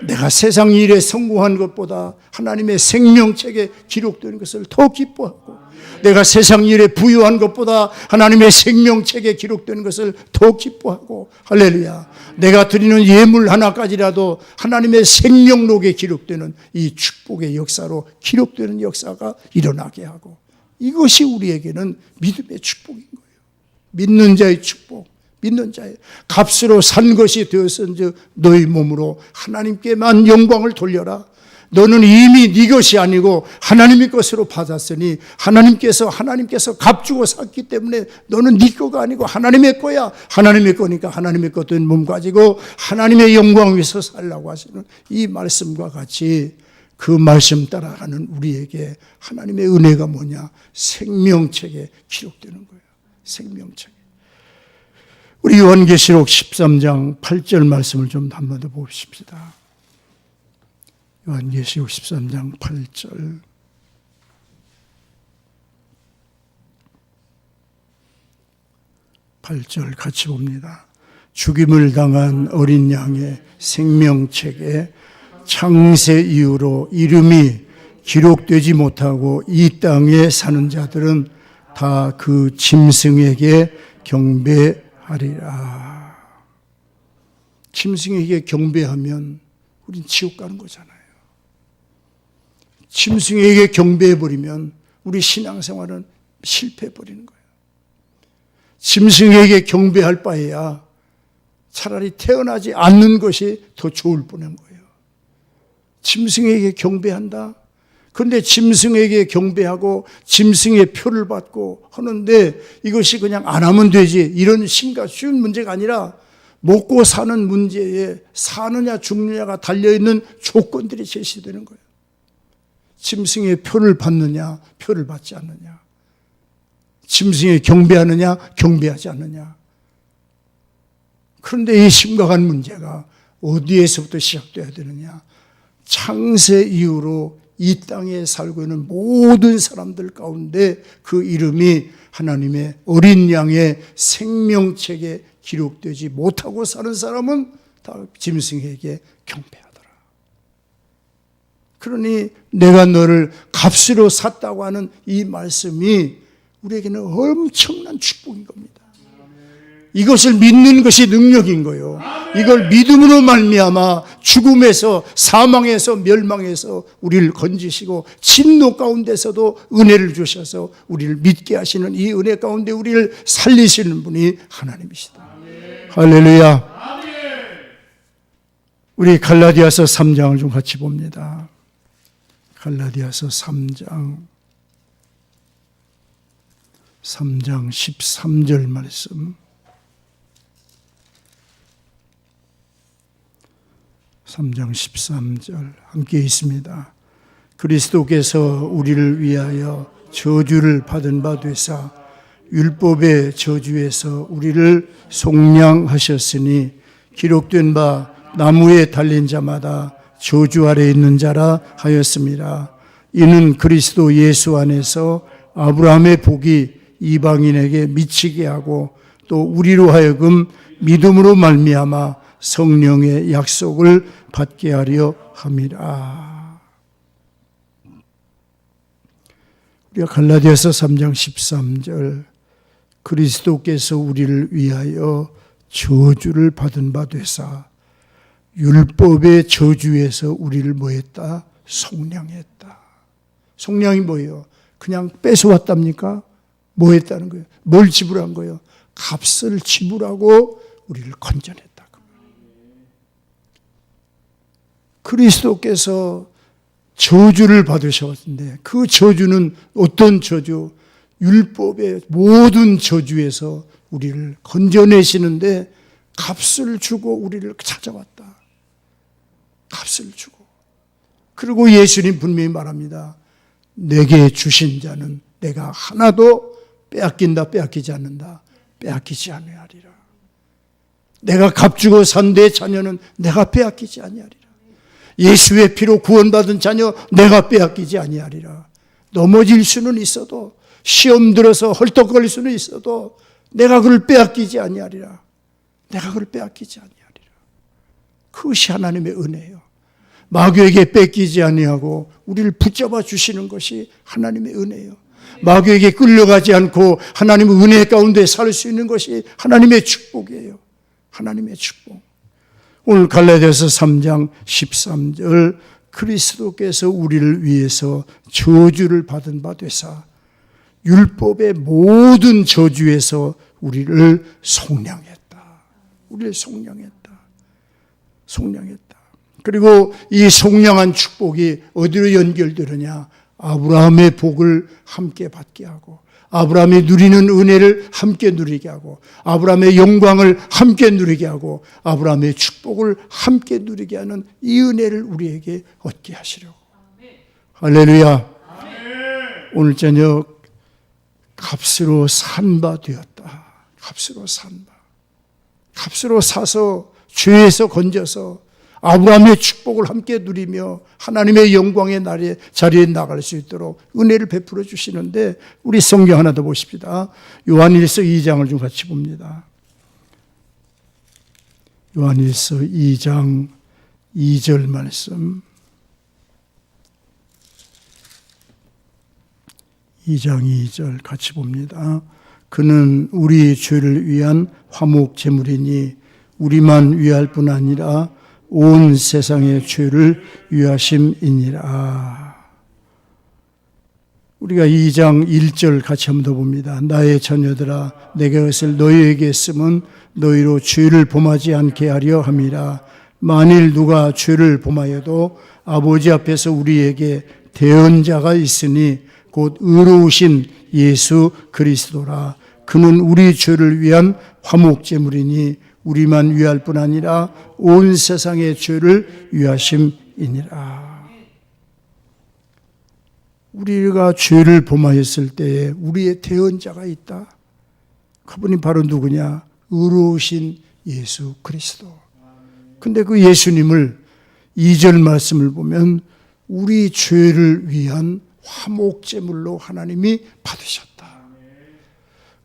내가 세상 일에 성공한 것보다 하나님의 생명책에 기록된 것을 더 기뻐하고, 내가 세상 일에 부유한 것보다 하나님의 생명책에 기록된 것을 더 기뻐하고, 할렐루야. 내가 드리는 예물 하나까지라도 하나님의 생명록에 기록되는 이 축복의 역사로 기록되는 역사가 일어나게 하고, 이것이 우리에게는 믿음의 축복인 거예요. 믿는 자의 축복, 믿는 자예요. 값으로 산 것이 되었은즉 너희 몸으로 하나님께만 영광을 돌려라. 너는 이미 네 것이 아니고 하나님의 것으로 받았으니 하나님께서 값주고 샀기 때문에 너는 네 거가 아니고 하나님의 거야. 하나님의 거니까 하나님의 것된 몸 가지고 하나님의 영광 위에서 살라고 하시는 이 말씀과 같이 그 말씀 따라가는 우리에게 하나님의 은혜가 뭐냐? 생명책에 기록되는 거예요. 생명책에. 우리 요한계시록 13장 8절 말씀을 좀 한 번 더 보십시다. 요한계시록 13장 8절. 같이 봅니다. 죽임을 당한 어린 양의 생명책에 창세 이후로 이름이 기록되지 못하고 이 땅에 사는 자들은 다 그 짐승에게 경배하리라. 짐승에게 경배하면 우린 지옥 가는 거잖아요. 짐승에게 경배해버리면 우리 신앙생활은 실패해버리는 거예요. 짐승에게 경배할 바에야 차라리 태어나지 않는 것이 더 좋을 뻔한 거예요. 짐승에게 경배한다? 그런데 짐승에게 경배하고 짐승의 표를 받고 하는데 이것이 그냥 안 하면 되지, 이런 쉬운 문제가 아니라 먹고 사는 문제에 사느냐 죽느냐가 달려있는 조건들이 제시되는 거예요. 짐승의 표를 받느냐 표를 받지 않느냐, 짐승에 경배하느냐 경배하지 않느냐. 그런데 이 심각한 문제가 어디에서부터 시작돼야 되느냐? 창세 이후로 이 땅에 살고 있는 모든 사람들 가운데 그 이름이 하나님의 어린 양의 생명책에 기록되지 못하고 사는 사람은 다 짐승에게 경배하더라. 그러니 내가 너를 값으로 샀다고 하는 이 말씀이 우리에게는 엄청난 축복인 겁니다. 이것을 믿는 것이 능력인 거예요. 이걸 믿음으로 말미암아 죽음에서, 사망에서, 멸망에서 우리를 건지시고 진노 가운데서도 은혜를 주셔서 우리를 믿게 하시는 이 은혜 가운데 우리를 살리시는 분이 하나님이시다. 할렐루야. 우리 갈라디아서 3장을 좀 같이 봅니다. 갈라디아서 3장 13절 말씀. 3장 13절 함께 있습니다. 그리스도께서 우리를 위하여 저주를 받은 바 되사 율법의 저주에서 우리를 속량하셨으니 기록된 바 나무에 달린 자마다 저주 아래 있는 자라 하였습니다. 이는 그리스도 예수 안에서 아브라함의 복이 이방인에게 미치게 하고 또 우리로 하여금 믿음으로 말미암아 성령의 약속을 받게 하려 함이라. 우리가 갈라디아서 3장 13절 그리스도께서 우리를 위하여 저주를 받은 바 되사 율법의 저주에서 우리를 뭐했다? 속량했다. 속량이 뭐예요? 그냥 뺏어왔답니까? 뭐 했다는 거예요? 뭘 지불한 거예요? 값을 지불하고 우리를 건져냈다. 그리스도께서 저주를 받으셨는데 그 저주는 어떤 저주? 율법의 모든 저주에서 우리를 건져내시는데 값을 주고 우리를 찾아왔다. 값을 주고. 그리고 예수님 분명히 말합니다. 내게 주신 자는 내가 하나도 빼앗긴다 빼앗기지 않는다. 빼앗기지 아니하리라. 내가 값주고 산 내 자녀는 내가 빼앗기지 아니하리라. 예수의 피로 구원받은 자녀 내가 빼앗기지 아니하리라. 넘어질 수는 있어도 시험 들어서 헐떡거릴 수는 있어도 내가 그를 빼앗기지 아니하리라. 내가 그를 빼앗기지 아니하리라. 그것이 하나님의 은혜예요. 마귀에게 뺏기지 아니하고 우리를 붙잡아 주시는 것이 하나님의 은혜예요. 마귀에게 끌려가지 않고 하나님의 은혜 가운데 살 수 있는 것이 하나님의 축복이에요. 하나님의 축복. 오늘 갈라디아서 3장 13절 그리스도께서 우리를 위해서 저주를 받은 바 되사 율법의 모든 저주에서 우리를 속량했다. 우리를 속량했다. 속량했다. 그리고 이 속량한 축복이 어디로 연결되느냐? 아브라함의 복을 함께 받게 하고, 아브라함이 누리는 은혜를 함께 누리게 하고, 아브라함의 영광을 함께 누리게 하고, 아브라함의 축복을 함께 누리게 하는 이 은혜를 우리에게 얻게 하시려고. 할렐루야. 오늘 저녁 값으로 산 바 되었다. 값으로 산 바. 값으로 사서 죄에서 건져서 아브라함의 축복을 함께 누리며 하나님의 영광의 자리에 나갈 수 있도록 은혜를 베풀어 주시는데, 우리 성경 하나 더 보십시다. 요한일서 2장을 좀 같이 봅니다. 요한일서 2장 2절 말씀. 2장 2절 같이 봅니다. 그는 우리 죄를 위한 화목 제물이니 우리만 위할 뿐 아니라 온 세상의 죄를 위하심이니라. 우리가 2장 1절 같이 한번 더 봅니다. 나의 자녀들아, 내가 그것을 너희에게 쓰면 너희로 죄를 범하지 않게 하려 함이라. 만일 누가 죄를 범하여도 아버지 앞에서 우리에게 대언자가 있으니 곧 의로우신 예수 그리스도라. 그는 우리 죄를 위한 화목제물이니 우리만 위할 뿐 아니라 온 세상의 죄를 위하심이니라. 우리가 죄를 범하였을 때에 우리의 대언자가 있다. 그분이 바로 누구냐? 의로우신 예수 그리스도. 근데 그 예수님을 2절 말씀을 보면 우리 죄를 위한 화목제물로 하나님이 받으셨다.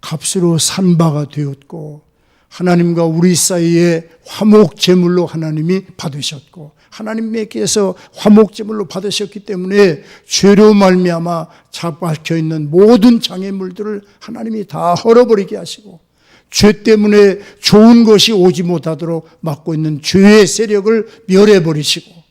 값으로 산 바가 되었고, 하나님과 우리 사이에 화목제물로 하나님이 받으셨고, 하나님께서 화목제물로 받으셨기 때문에 죄로 말미암아 박혀있는 모든 장애물들을 하나님이 다 헐어버리게 하시고, 죄 때문에 좋은 것이 오지 못하도록 막고 있는 죄의 세력을 멸해버리시고,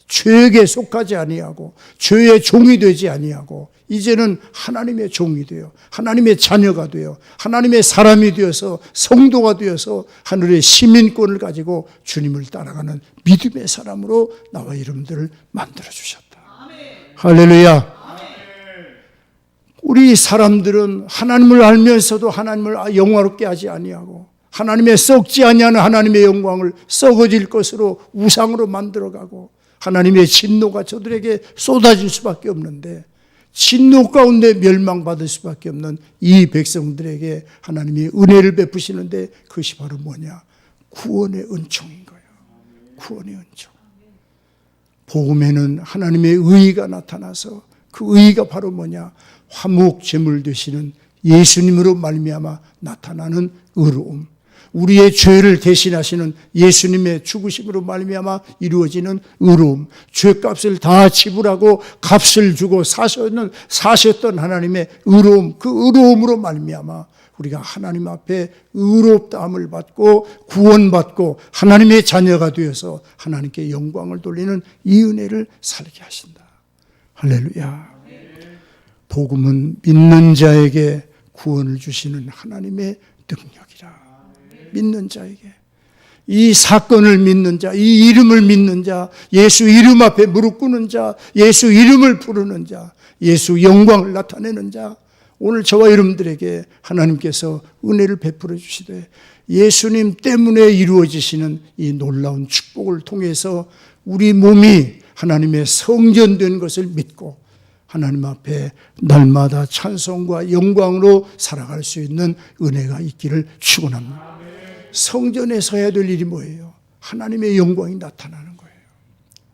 죄에게 속하지 아니하고 죄의 종이 되지 아니하고 이제는 하나님의 종이 되어 하나님의 자녀가 되어 하나님의 사람이 되어서 성도가 되어서 하늘의 시민권을 가지고 주님을 따라가는 믿음의 사람으로 나와 여러분들을 만들어주셨다. 할렐루야. 우리 사람들은 하나님을 알면서도 하나님을 영화롭게 하지 아니하고 하나님의 썩지 아니하는 하나님의 영광을 썩어질 것으로 우상으로 만들어가고 하나님의 진노가 저들에게 쏟아질 수밖에 없는데, 진노 가운데 멸망받을 수밖에 없는 이 백성들에게 하나님이 은혜를 베푸시는데, 그것이 바로 뭐냐? 구원의 은총인 거예요. 구원의 은총. 복음에는 하나님의 의의가 나타나서 그 의의가 바로 뭐냐? 화목 제물 되시는 예수님으로 말미암아 나타나는 의로움. 우리의 죄를 대신하시는 예수님의 죽으심으로 말미암아 이루어지는 의로움, 죄값을 다 지불하고 값을 주고 사셨던 하나님의 의로움, 그 의로움으로 말미암아 우리가 하나님 앞에 의롭다함을 받고 구원받고 하나님의 자녀가 되어서 하나님께 영광을 돌리는 이 은혜를 살게 하신다. 할렐루야. 복음은 믿는 자에게 구원을 주시는 하나님의 능력이라. 믿는 자에게, 이 사건을 믿는 자, 이 이름을 믿는 자, 예수 이름 앞에 무릎 꿇는 자, 예수 이름을 부르는 자, 예수 영광을 나타내는 자, 오늘 저와 여러분들에게 하나님께서 은혜를 베풀어 주시되 예수님 때문에 이루어지시는 이 놀라운 축복을 통해서 우리 몸이 하나님의 성전된 것을 믿고 하나님 앞에 날마다 찬송과 영광으로 살아갈 수 있는 은혜가 있기를 축원합니다. 성전에서 해야 될 일이 뭐예요? 하나님의 영광이 나타나는 거예요.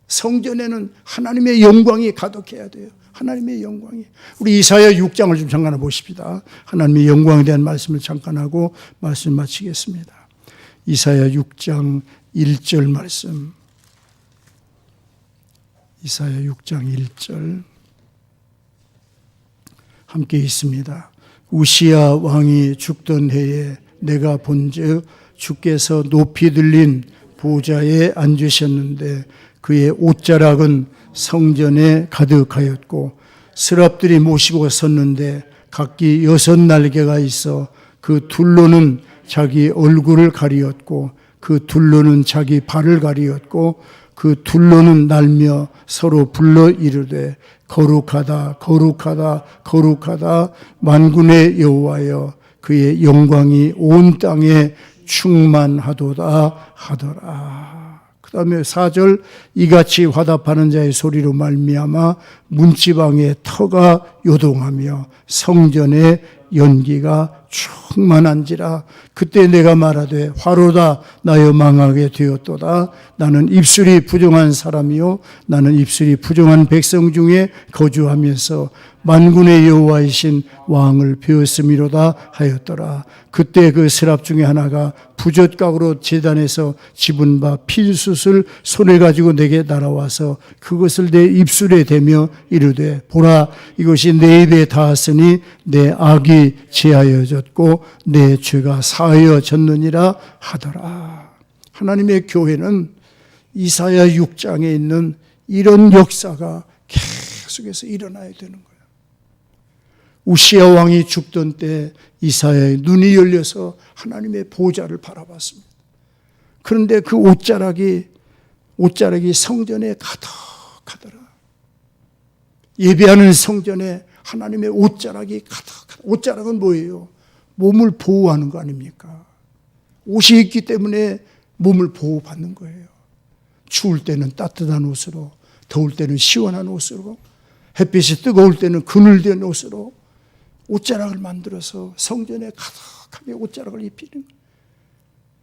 성전에는 하나님의 영광이 가득해야 돼요. 하나님의 영광이. 우리 이사야 6장을 좀 잠깐 보십시다. 하나님의 영광에 대한 말씀을 잠깐 하고 말씀 마치겠습니다. 이사야 6장 1절 말씀. 이사야 6장 1절 함께 있습니다. 우시야 왕이 죽던 해에 내가 본즉 주께서 높이 들린 보좌에 앉으셨는데 그의 옷자락은 성전에 가득하였고 스랍들이 모시고 섰는데 각기 6 날개가 있어 그 둘로는 자기 얼굴을 가리었고 그 둘로는 자기 발을 가리었고 그 둘로는 날며 서로 불러 이르되 거룩하다 거룩하다 거룩하다 만군의 여호와여 그의 영광이 온 땅에 충만하도다 하더라. 그 다음에 4절 이같이 화답하는 자의 소리로 말미암아 문지방의 터가 요동하며 성전의 연기가 충만한지라. 그때 내가 말하되 화로다 나여 망하게 되었도다. 나는 입술이 부정한 사람이요 나는 입술이 부정한 백성 중에 거주하면서 만군의 여호와이신 왕을 배웠음이로다 하였더라. 그때 그 스랍 중에 하나가 부젓각으로 제단에서 집은 바 필숫을 손에 가지고 내게 날아와서 그것을 내 입술에 대며 이르되 보라 이것이 내 입에 닿았으니 내 악이 제하여졌고 내 죄가 사하여졌느니라 하더라. 하나님의 교회는 이사야 6장에 있는 이런 역사가 계속해서 일어나야 되는 거예요. 우시야 왕이 죽던 때 이사야의 눈이 열려서 하나님의 보좌를 바라봤습니다. 그런데 그 옷자락이 성전에 가득하더라. 예배하는 성전에 하나님의 옷자락이 가득하더라. 옷자락은 뭐예요? 몸을 보호하는 거 아닙니까? 옷이 있기 때문에 몸을 보호받는 거예요. 추울 때는 따뜻한 옷으로, 더울 때는 시원한 옷으로, 햇빛이 뜨거울 때는 그늘된 옷으로 옷자락을 만들어서 성전에 가득하게 옷자락을 입히는 거예요.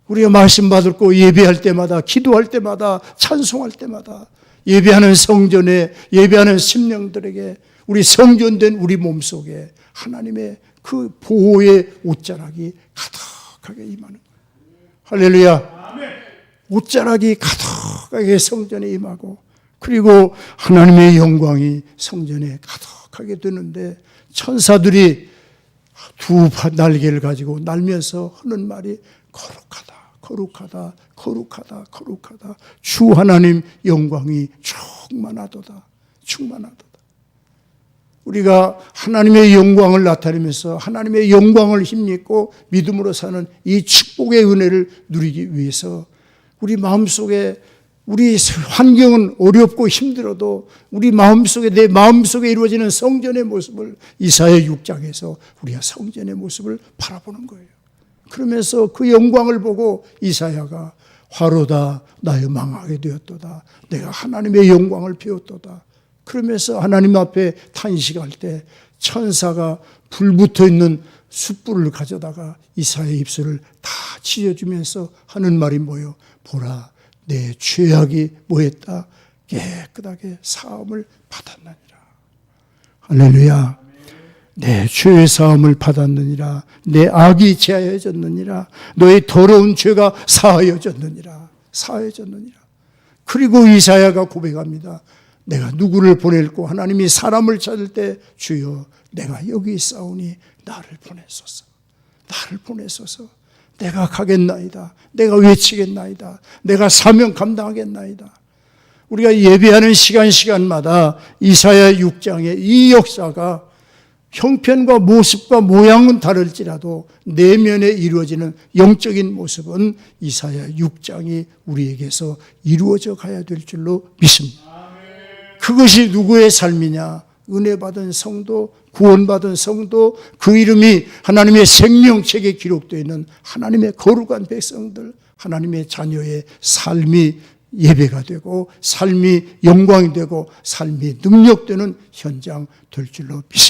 우리가 말씀 받고 예배할 때마다, 기도할 때마다, 찬송할 때마다 예배하는 성전에, 예배하는 심령들에게 우리 성전된 우리 몸속에 하나님의 그 보호의 옷자락이 가득하게 임하는 거예요. 할렐루야. 옷자락이 가득하게 성전에 임하고 그리고 하나님의 영광이 성전에 가득하게 되는데 천사들이 두 날개를 가지고 날면서 하는 말이 거룩하다 거룩하다 거룩하다 거룩하다 주 하나님 영광이 충만하도다 충만하도다. 우리가 하나님의 영광을 나타내면서 하나님의 영광을 힘입고 믿음으로 사는 이 축복의 은혜를 누리기 위해서 우리 마음속에 우리 환경은 어렵고 힘들어도 우리 마음속에 내 마음속에 이루어지는 성전의 모습을 이사야 6장에서 우리가 성전의 모습을 바라보는 거예요. 그러면서 그 영광을 보고 이사야가 화로다 나여 망하게 되었도다. 내가 하나님의 영광을 배웠도다. 그러면서 하나님 앞에 탄식할 때 천사가 불 붙어 있는 숯불을 가져다가 이사야의 입술을 다 찢어주면서 하는 말이 뭐예요? 보라 내 죄악이 뭐했다? 깨끗하게 사함을 받았느니라. 할렐루야. 내 죄의 사함을 받았느니라. 내 악이 제하여졌느니라. 너의 더러운 죄가 사하여졌느니라. 사하여졌느니라. 그리고 이사야가 고백합니다. 내가 누구를 보낼고 하나님이 사람을 찾을 때 주여 내가 여기 있사오니 나를 보내소서. 나를 보내소서. 내가 가겠나이다. 내가 외치겠나이다. 내가 사명 감당하겠나이다. 우리가 예배하는 시간마다 이사야 6장의 이 역사가 형편과 모습과 모양은 다를지라도 내면에 이루어지는 영적인 모습은 이사야 6장이 우리에게서 이루어져 가야 될 줄로 믿습니다. 그것이 누구의 삶이냐? 은혜 받은 성도, 구원받은 성도, 그 이름이 하나님의 생명책에 기록되어 있는 하나님의 거룩한 백성들, 하나님의 자녀의 삶이 예배가 되고 삶이 영광이 되고 삶이 능력되는 현장 될 줄로 믿습니다.